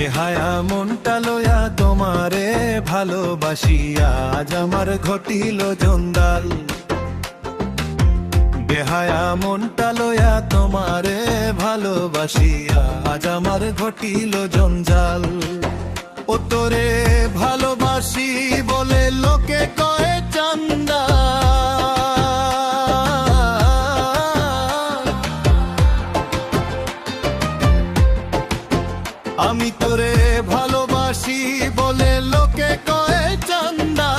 বেহায়া মনটা লয়া তোমারে ভালোবাসিয়া আজ আমার ঘটিল জঞ্জাল। বেহায়া মনটা লয়া তোমারে ভালোবাসিয়া আজ আমার ঘটিল জঞ্জাল। ও তোরে ভালোবাসি বলে লোকে কয় চান্দা, আমি তোরে ভালোবাসি বলে লোকে কয় চান্দা।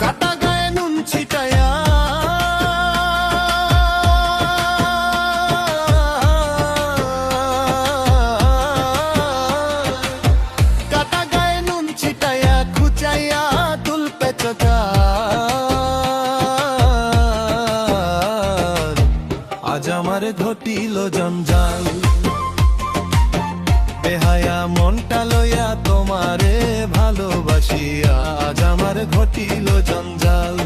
কাটা গায়ে নুন ছিটায়া কাটা গায়ে নুন ছিটায়া খুচাইয়া তুলপে চোখা। আজ আমার ঘটিল জঞ্জাল। বেহায়া মনটা লইয়া তোমারে ভালোবাসিয়া আজ আমার ঘটিল জঞ্জাল।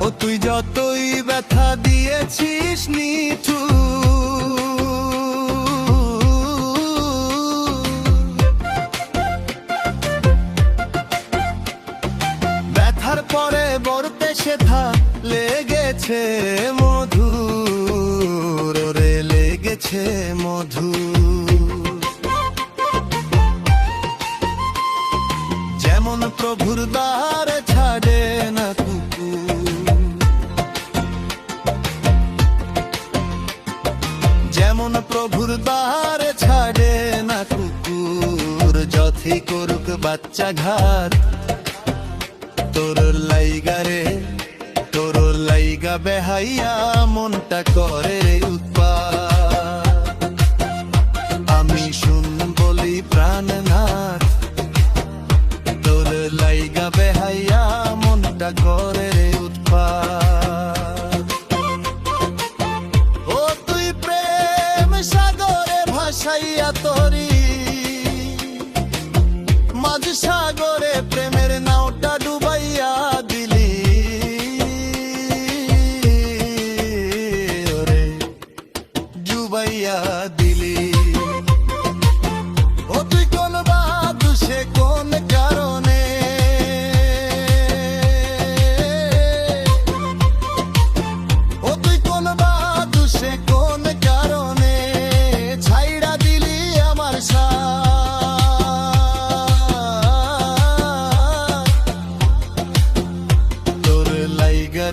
ও তুই যতই ব্যথা দিয়েছিস নিঠুর, ব্যথার পরে বরতে সেথা লেগেছে মধুর, রে লেগেছে মধুর। যেমন প্রভুর দ্বার ছাড়ে না কুকুর, যেমন প্রভুর দ্বার ছাড়ে না কুকুর। যথি করুক বাচ্চা ঘাট তোর লাইগা রে, তোর লাইগা বেহাইয়া মনটা করে উৎপাত। আমি শুন বলি প্রাণনাথ, তোর লাইগা বেহাইয়া মনটা করে উৎপাত। ও তুই প্রেম সাগরে ভাসাইয়া তোরি, মাঝ সাগরে প্রেমের নাওটা ডুবাইয়া দিলি। ওরে ডুবাইয়া দিলি। ও তুই কোন বাদুষে কোন কারণে, ও তুই কোন বাদুষে কোন কারণে ছাইড়া দিলি আমার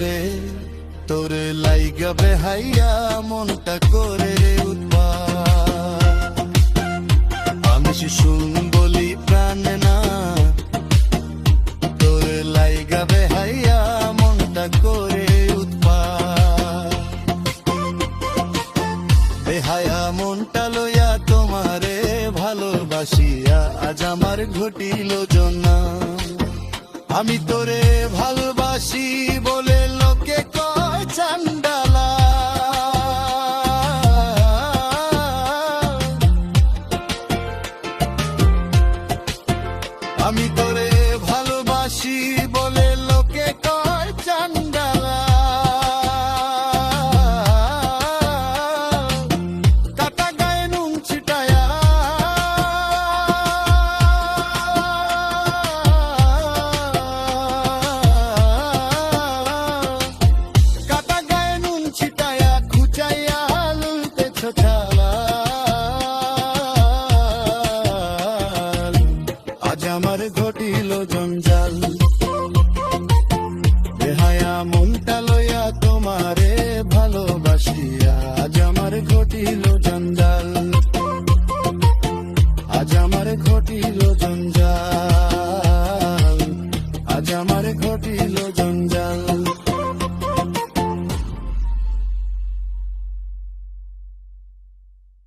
রে। তোর লাইগা বেহাইয়া মনটা করে উৎপাত। আমি শুন বলি প্রাণ না, তোর লাইগা বেহাইয়া মনটা করে উৎপাত। বেহায়া মনটা লইয়া তোমারে ভালোবাসিয়া আজ আমার ঘটিল জঞ্জাল। আমি তোরে ভালোবাসি বলে লোকে কয় চান্দা।